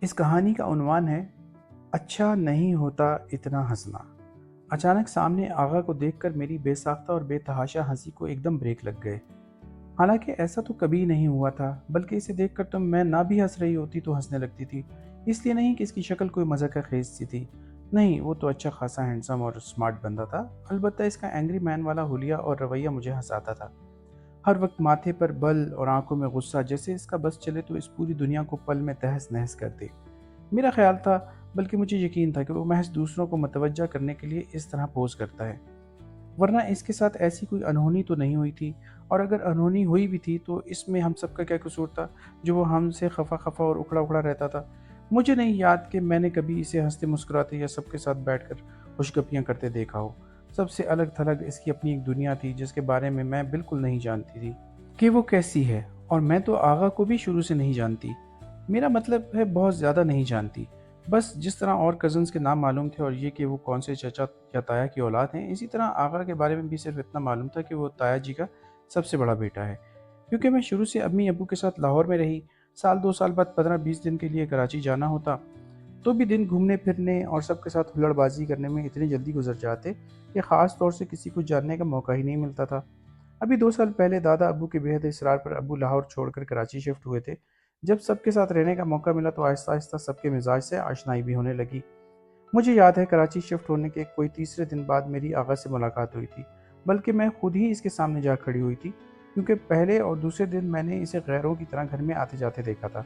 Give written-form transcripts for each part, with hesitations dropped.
اس کہانی کا عنوان ہے اچھا نہیں ہوتا اتنا ہنسنا۔ اچانک سامنے آغا کو دیکھ کر میری بے ساختہ اور بے تحاشا ہنسی کو ایک دم بریک لگ گئے۔ حالانکہ ایسا تو کبھی نہیں ہوا تھا، بلکہ اسے دیکھ کر تو میں نہ بھی ہنس رہی ہوتی تو ہنسنے لگتی تھی۔ اس لیے نہیں کہ اس کی شکل کوئی مزہ کا خیز سی تھی، نہیں، وہ تو اچھا خاصا ہینڈسم اور اسمارٹ بندہ تھا۔ البتہ اس کا اینگری مین والا حلیہ اور رویہ مجھے ہنساتا تھا۔ ہر وقت ماتھے پر بل اور آنکھوں میں غصہ، جیسے اس کا بس چلے تو اس پوری دنیا کو پل میں تہس نہس کر دے۔ میرا خیال تھا، بلکہ مجھے یقین تھا کہ وہ محض دوسروں کو متوجہ کرنے کے لیے اس طرح پوز کرتا ہے، ورنہ اس کے ساتھ ایسی کوئی انہونی تو نہیں ہوئی تھی، اور اگر انہونی ہوئی بھی تھی تو اس میں ہم سب کا کیا قصور تھا جو وہ ہم سے خفا خفا اور اکڑا اکڑا رہتا تھا۔ مجھے نہیں یاد کہ میں نے کبھی اسے ہنستے مسکراتے یا سب کے ساتھ بیٹھ کر خوشگپیاں کرتے دیکھا ہو۔ سب سے الگ تھلگ اس کی اپنی ایک دنیا تھی جس کے بارے میں بالکل نہیں جانتی تھی کہ وہ کیسی ہے، اور میں تو آغا کو بھی شروع سے نہیں جانتی۔ میرا مطلب ہے بہت زیادہ نہیں جانتی۔ بس جس طرح اور کزنز کے نام معلوم تھے اور یہ کہ وہ کون سے چچا یا تایا کی اولاد ہیں، اسی طرح آغا کے بارے میں بھی صرف اتنا معلوم تھا کہ وہ تایا جی کا سب سے بڑا بیٹا ہے۔ کیونکہ میں شروع سے امی ابو کے ساتھ لاہور میں رہی، سال 2 سال بعد 15-20 دن کے لیے کراچی جانا ہوتا، تو بھی دن گھومنے پھرنے اور سب کے ساتھ ہلڑ بازی کرنے میں اتنی جلدی گزر جاتے کہ خاص طور سے کسی کو جاننے کا موقع ہی نہیں ملتا تھا۔ ابھی 2 سال پہلے دادا ابو کے بے حد اصرار پر ابو لاہور چھوڑ کر کراچی شفٹ ہوئے تھے۔ جب سب کے ساتھ رہنے کا موقع ملا تو آہستہ آہستہ سب کے مزاج سے آشنائی بھی ہونے لگی۔ مجھے یاد ہے کراچی شفٹ ہونے کے کوئی تیسرے دن بعد میری آغا سے ملاقات ہوئی تھی، بلکہ میں خود ہی اس کے سامنے جا کھڑی ہوئی تھی، کیونکہ پہلے اور دوسرے دن میں نے اسے غیروں کی طرح گھر میں آتے جاتے دیکھا تھا،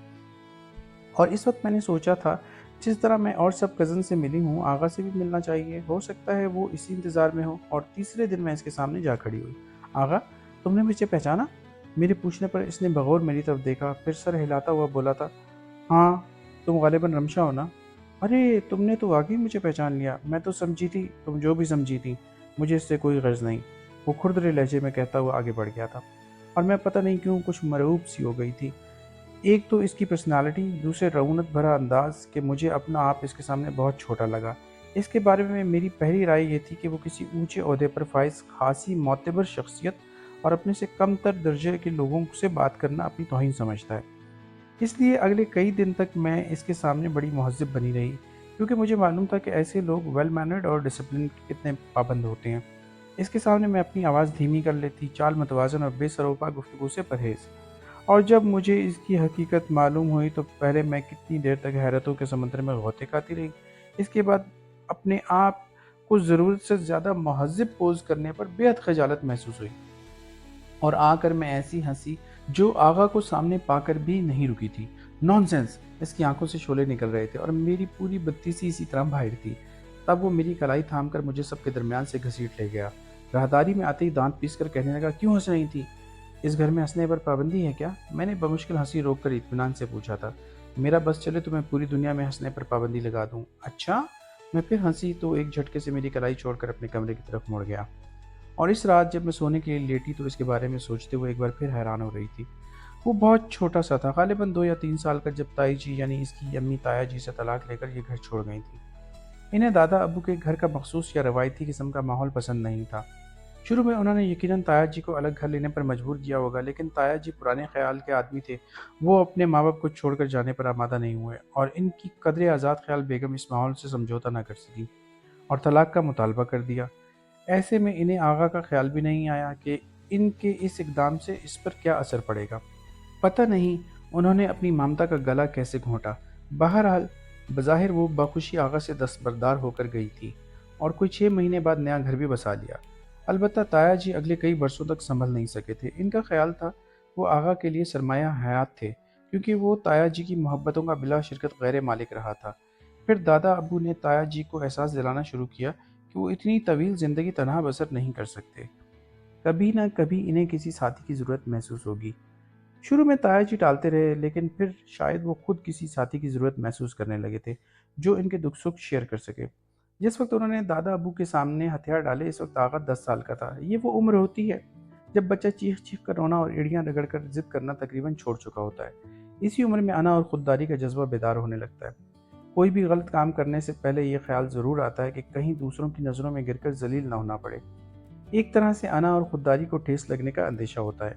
اور اس وقت میں نے سوچا تھا جس طرح میں اور سب کزن سے ملی ہوں، آغا سے بھی ملنا چاہیے، ہو سکتا ہے وہ اسی انتظار میں ہو۔ اور تیسرے دن میں اس کے سامنے جا کھڑی ہوئی۔ آغا، تم نے مجھے پہچانا؟ میرے پوچھنے پر اس نے بغور میری طرف دیکھا، پھر سر ہلاتا ہوا بولا تھا، ہاں، تم غالباً رمشا ہو نا؟ ارے، تم نے تو واقعی مجھے پہچان لیا۔ میں تو سمجھی تھی تم جو بھی سمجھی تھی، مجھے اس سے کوئی غرض نہیں، وہ کھردرے لہجے میں کہتا ہوا آگے بڑھ گیا تھا، اور میں پتہ نہیں کیوں کچھ مرعوب سی ہو گئی تھی۔ ایک تو اس کی پرسنالٹی، دوسرے رعونت بھرا انداز کہ مجھے اپنا آپ اس کے سامنے بہت چھوٹا لگا۔ اس کے بارے میں میری پہلی رائے یہ تھی کہ وہ کسی اونچے عہدے پر فائز خاصی معتبر شخصیت اور اپنے سے کم تر درجے کے لوگوں سے بات کرنا اپنی توہین سمجھتا ہے۔ اس لیے اگلے کئی دن تک میں اس کے سامنے بڑی مہذب بنی رہی، کیونکہ مجھے معلوم تھا کہ ایسے لوگ ویل مینرڈ اور ڈسپلن کے کتنے پابند ہوتے ہیں۔ اس کے سامنے میں اپنی آواز دھیمی کر لیتی، چال متوازن اور بے سروپا گفتگو سے پرہیز۔ اور جب مجھے اس کی حقیقت معلوم ہوئی تو پہلے میں کتنی دیر تک حیرتوں کے سمندر میں غوطے کھاتی رہی۔ اس کے بعد اپنے آپ کو ضرورت سے زیادہ مہذب پوز کرنے پر بے حد خجالت محسوس ہوئی، اور آ کر میں ایسی ہنسی جو آغا کو سامنے پا کر بھی نہیں رکی تھی۔ نان سینس! اس کی آنکھوں سے شعلے نکل رہے تھے اور میری پوری بتیسی اسی طرح باہر تھی۔ تب وہ میری کلائی تھام کر مجھے سب کے درمیان سے گھسیٹ لے گیا۔ راہداری میں آتے ہی دانت پیس کر کہنے لگا، کیوں ہنس رہی تھی؟ اس گھر میں ہنسنے پر پابندی ہے کیا؟ میں نے بمشکل ہنسی روک کر اطمینان سے پوچھا تھا۔ میرا بس چلے تو میں پوری دنیا میں ہنسنے پر پابندی لگا دوں۔ اچھا؟ میں پھر ہنسی تو ایک جھٹکے سے میری کلائی چھوڑ کر اپنے کمرے کی طرف مڑ گیا۔ اور اس رات جب میں سونے کے لیے لیٹی تو اس کے بارے میں سوچتے ہوئے ایک بار پھر حیران ہو رہی تھی۔ وہ بہت چھوٹا سا تھا، غالباً 2 یا 3 سال کا، جب تائی جی یعنی اس کی امی تایا جی سے طلاق لے کر یہ گھر چھوڑ گئی تھی۔ انہیں دادا ابو کے گھر کا مخصوص یا روایتی قسم کا ماحول پسند نہیں تھا۔ شروع میں انہوں نے یقیناً تایا جی کو الگ گھر لینے پر مجبور کیا ہوگا، لیکن تایا جی پرانے خیال کے آدمی تھے، وہ اپنے ماں باپ کو چھوڑ کر جانے پر آمادہ نہیں ہوئے، اور ان کی قدر آزاد خیال بیگم اس ماحول سے سمجھوتا نہ کر سکی اور طلاق کا مطالبہ کر دیا۔ ایسے میں انہیں آغا کا خیال بھی نہیں آیا کہ ان کے اس اقدام سے اس پر کیا اثر پڑے گا۔ پتہ نہیں انہوں نے اپنی ممتا کا گلا کیسے گھونٹا۔ بہرحال بظاہر وہ بخوشی آغا سے دستبردار ہو کر گئی تھی، اور کوئی 6 مہینے بعد نیا گھر بھی بسا لیا۔ البتہ تایا جی اگلے کئی برسوں تک سنبھل نہیں سکے تھے۔ ان کا خیال تھا وہ آغا کے لیے سرمایہ حیات تھے، کیونکہ وہ تایا جی کی محبتوں کا بلا شرکت غیر مالک رہا تھا۔ پھر دادا ابو نے تایا جی کو احساس دلانا شروع کیا کہ وہ اتنی طویل زندگی تنہا بسر نہیں کر سکتے، کبھی نہ کبھی انہیں کسی ساتھی کی ضرورت محسوس ہوگی۔ شروع میں تایا جی ٹالتے رہے، لیکن پھر شاید وہ خود کسی ساتھی کی ضرورت محسوس کرنے لگے تھے جو ان کے دکھ سکھ شیئر کر سکے۔ جس وقت انہوں نے دادا ابو کے سامنے ہتھیار ڈالے، اس وقت آغا 10 سال کا تھا۔ یہ وہ عمر ہوتی ہے جب بچہ چیخ چیخ کر رونا اور ایڑیاں رگڑ کر ضد کرنا تقریباً چھوڑ چکا ہوتا ہے۔ اسی عمر میں انا اور خودداری کا جذبہ بیدار ہونے لگتا ہے۔ کوئی بھی غلط کام کرنے سے پہلے یہ خیال ضرور آتا ہے کہ کہیں دوسروں کی نظروں میں گر کر ذلیل نہ ہونا پڑے۔ ایک طرح سے انا اور خودداری کو ٹھیس لگنے کا اندیشہ ہوتا ہے۔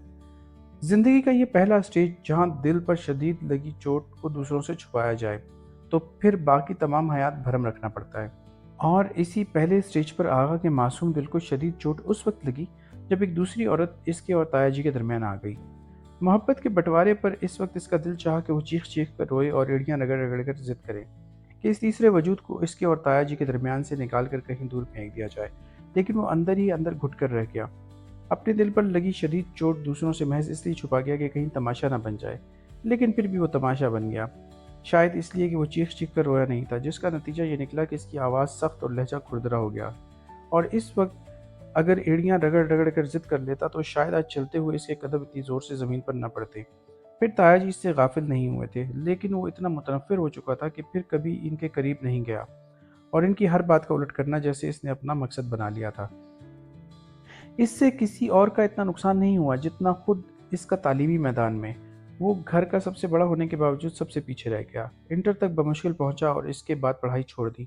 زندگی کا یہ پہلا سٹیج جہاں دل پر شدید لگی چوٹ کو دوسروں سے چھپایا جائے۔ تو پھر باقی تمام حیات بھرم رکھنا پڑتا ہے۔ اور اسی پہلے سٹیج پر آغا کے معصوم دل کو شدید چوٹ اس وقت لگی جب ایک دوسری عورت اس کے اور تایا جی کے درمیان آ گئی۔ محبت کے بٹوارے پر اس وقت اس کا دل چاہا کہ وہ چیخ چیخ کر روئے اور ایڑیاں رگڑ رگڑ کر ضد کرے کہ اس تیسرے وجود کو اس کے اور تایا جی کے درمیان سے نکال کر کہیں دور پھینک دیا جائے، لیکن وہ اندر ہی اندر گھٹ کر رہ گیا۔ اپنے دل پر لگی شدید چوٹ دوسروں سے محض اس لیے چھپا گیا کہ کہیں تماشا نہ بن جائے، لیکن پھر بھی وہ تماشا بن گیا، شاید اس لیے کہ وہ چیخ چیخ کر رویا نہیں تھا، جس کا نتیجہ یہ نکلا کہ اس کی آواز سخت اور لہجہ کھردرا ہو گیا۔ اور اس وقت اگر ایڑیاں رگڑ رگڑ کر ضد کر لیتا تو شاید آج چلتے ہوئے اس کے قدم اتنی زور سے زمین پر نہ پڑتے۔ پھر تایا جی اس سے غافل نہیں ہوئے تھے، لیکن وہ اتنا متنفر ہو چکا تھا کہ پھر کبھی ان کے قریب نہیں گیا اور ان کی ہر بات کا الٹ کرنا جیسے اس نے اپنا مقصد بنا لیا تھا۔ اس سے کسی اور کا اتنا نقصان نہیں ہوا جتنا خود اس کا تعلیمی میدان میں۔ وہ گھر کا سب سے بڑا ہونے کے باوجود سب سے پیچھے رہ گیا، انٹر تک بمشکل پہنچا اور اس کے بعد پڑھائی چھوڑ دی۔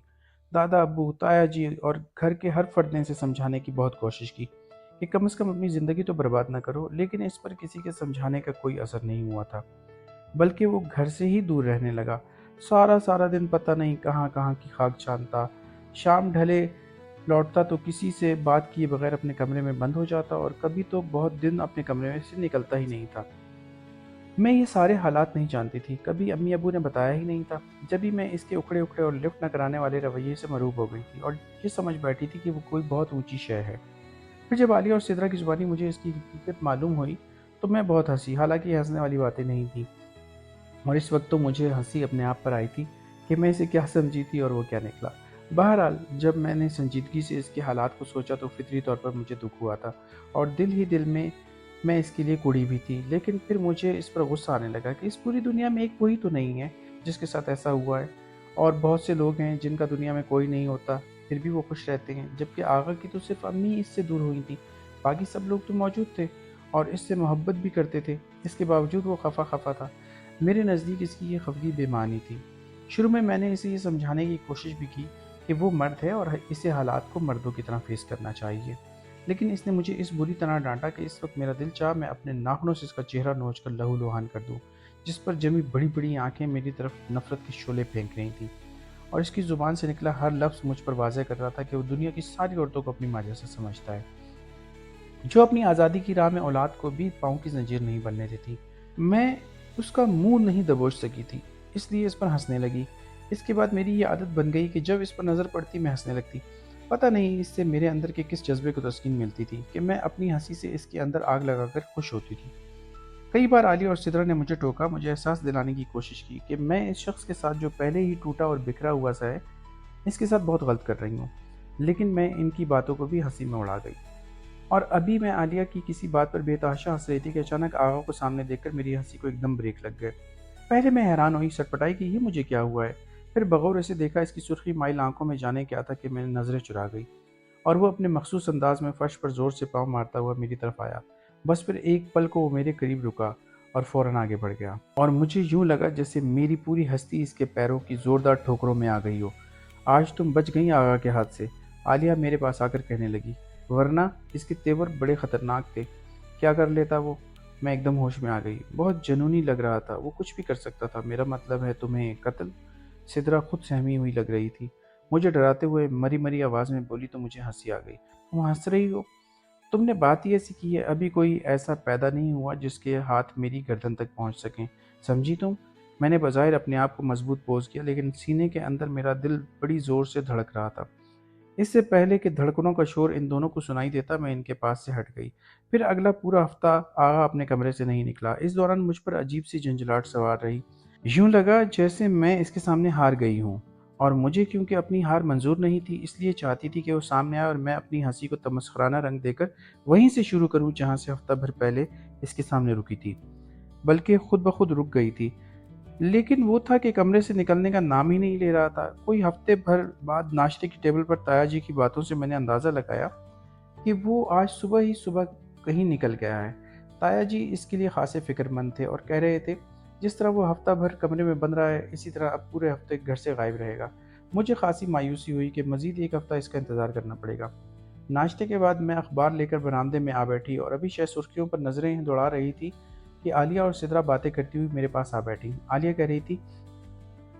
دادا، ابو، تایا جی اور گھر کے ہر فرد نے اسے سمجھانے کی بہت کوشش کی کہ کم از کم اپنی زندگی تو برباد نہ کرو، لیکن اس پر کسی کے سمجھانے کا کوئی اثر نہیں ہوا تھا، بلکہ وہ گھر سے ہی دور رہنے لگا۔ سارا دن پتہ نہیں کہاں کہاں کی خاک چھانتا، شام ڈھلے لوٹتا تو کسی سے بات کیے بغیر اپنے کمرے میں بند ہو جاتا اور کبھی تو بہت دن اپنے کمرے میں سے نکلتا ہی نہیں تھا۔ میں یہ سارے حالات نہیں جانتی تھی، کبھی امی ابو نے بتایا ہی نہیں تھا، جب بھی میں اس کے اکھڑے اکھڑے اور لفٹ نہ کرانے والے رویے سے مرعوب ہو گئی تھی اور یہ سمجھ بیٹھی تھی کہ وہ کوئی بہت اونچی شے ہے۔ پھر جب عالیہ اور سدرا کی زبانی مجھے اس کی حقیقت معلوم ہوئی تو میں بہت ہنسی، حالانکہ یہ ہنسنے والی باتیں نہیں تھیں، اور اس وقت تو مجھے ہنسی اپنے آپ پر آئی تھی کہ میں اسے کیا سمجھی تھی اور وہ کیا نکلا۔ بہرحال جب میں نے سنجیدگی سے اس کے حالات کو سوچا تو فطری طور پر مجھے دکھ ہوا تھا اور دل ہی دل میں اس کے لیے کڑی بھی تھی، لیکن پھر مجھے اس پر غصہ آنے لگا کہ اس پوری دنیا میں ایک وہی تو نہیں ہے جس کے ساتھ ایسا ہوا ہے، اور بہت سے لوگ ہیں جن کا دنیا میں کوئی نہیں ہوتا پھر بھی وہ خوش رہتے ہیں، جبکہ آغا کی تو صرف امی اس سے دور ہوئی تھی، باقی سب لوگ تو موجود تھے اور اس سے محبت بھی کرتے تھے، اس کے باوجود وہ خفا خفا تھا۔ میرے نزدیک اس کی یہ خفگی بے معنی تھی۔ شروع میں نے اسے یہ سمجھانے کی کوشش بھی کی کہ وہ مرد ہے اور اسے حالات کو مردوں کی طرح فیس کرنا چاہیے، لیکن اس نے مجھے اس بری طرح ڈانٹا کہ اس وقت میرا دل چاہا میں اپنے ناخنوں سے اس کا چہرہ نوچ کر لہو لوہان کر دوں، جس پر جمی بڑی بڑی آنکھیں میری طرف نفرت کے شعلے پھینک رہی تھیں، اور اس کی زبان سے نکلا ہر لفظ مجھ پر واضح کر رہا تھا کہ وہ دنیا کی ساری عورتوں کو اپنی ماں جیسا سمجھتا ہے، جو اپنی آزادی کی راہ میں اولاد کو بھی پاؤں کی زنجیر نہیں بننے دیتی۔ میں اس کا منہ نہیں دبوچ سکی تھی، اس لیے اس پر ہنسنے لگی۔ اس کے بعد میری یہ عادت بن گئی کہ جب اس پر نظر پڑتی میں ہنسنے لگتی، پتہ نہیں اس سے میرے اندر کے کس جذبے کو تسکین ملتی تھی کہ میں اپنی ہنسی سے اس کے اندر آگ لگا کر خوش ہوتی تھی۔ کئی بار عالیہ اور سدرا نے مجھے ٹوکا، مجھے احساس دلانے کی کوشش کی کہ میں اس شخص کے ساتھ جو پہلے ہی ٹوٹا اور بکھرا ہوا سا ہے، اس کے ساتھ بہت غلط کر رہی ہوں، لیکن میں ان کی باتوں کو بھی ہنسی میں اڑا گئی۔ اور ابھی میں عالیہ کی کسی بات پر بے تحاشا ہنس رہی تھی کہ اچانک آغا کو سامنے دیکھ کر میری ہنسی کو ایک دم بریک لگ گئے۔ پہلے میں حیران ہوئی، سٹپٹائی کہ یہ مجھے کیا ہوا ہے، پھر بغور اسے دیکھا اس کی سرخی مائل آنکھوں میں جانے کیا تھا کہ میں نے نظریں چرا گئی، اور وہ اپنے مخصوص انداز میں فرش پر زور سے پاؤں مارتا ہوا میری طرف آیا۔ بس پھر ایک پل کو وہ میرے قریب رکا اور فوراً آگے بڑھ گیا، اور مجھے یوں لگا جیسے میری پوری ہستی اس کے پیروں کی زوردار ٹھوکروں میں آ گئی ہو۔ آج تم بچ گئی آغا کے ہاتھ سے، عالیہ میرے پاس آ کر کہنے لگی، ورنہ اس کے تیور بڑے خطرناک تھے، کیا کر لیتا وہ۔ میں ایک دم ہوش میں آ گئی، بہت جنونی لگ رہا تھا، وہ کچھ بھی کر سکتا تھا، میرا مطلب ہے تمہیں قتل۔ سدرا خود سہمی ہوئی لگ رہی تھی، مجھے ڈراتے ہوئے مری مری آواز میں بولی تو مجھے ہنسی آ گئی۔ تم ہنس رہی ہو؟ تم نے بات ہی ایسی کی ہے، ابھی کوئی ایسا پیدا نہیں ہوا جس کے ہاتھ میری گردن تک پہنچ سکیں، سمجھی تم؟ میں نے بظاہر اپنے آپ کو مضبوط پوز کیا، لیکن سینے کے اندر میرا دل بڑی زور سے دھڑک رہا تھا۔ اس سے پہلے کہ دھڑکنوں کا شور ان دونوں کو سنائی دیتا میں ان کے پاس سے ہٹ گئی۔ پھر اگلا پورا ہفتہ آغا اپنے کمرے سے نہیں نکلا۔ اس دوران مجھ پر عجیب سی جھنجھلاہٹ سوار رہی، یوں لگا جیسے میں اس کے سامنے ہار گئی ہوں، اور مجھے کیونکہ اپنی ہار منظور نہیں تھی اس لیے چاہتی تھی کہ وہ سامنے آئے اور میں اپنی ہنسی کو تمسخرانہ رنگ دے کر وہیں سے شروع کروں جہاں سے ہفتہ بھر پہلے اس کے سامنے رکی تھی، بلکہ خود بخود رک گئی تھی۔ لیکن وہ تھا کہ کمرے سے نکلنے کا نام ہی نہیں لے رہا تھا۔ کوئی ہفتے بھر بعد ناشتے کی ٹیبل پر تایا جی کی باتوں سے میں نے اندازہ لگایا کہ وہ آج صبح ہی صبح کہیں نکل گیا ہے۔ تایا جی اس کے لیے خاصے فکر مند تھے اور کہہ رہے تھے جس طرح وہ ہفتہ بھر کمرے میں بند رہا ہے اسی طرح اب پورے ہفتے گھر سے غائب رہے گا۔ مجھے خاصی مایوسی ہوئی کہ مزید ایک ہفتہ اس کا انتظار کرنا پڑے گا۔ ناشتے کے بعد میں اخبار لے کر برآمدے میں آ بیٹھی اور ابھی شاید سرخیوں پر نظریں دوڑا رہی تھی کہ عالیہ اور سدرا باتیں کرتی ہوئی میرے پاس آ بیٹھی۔ عالیہ کہہ رہی تھی،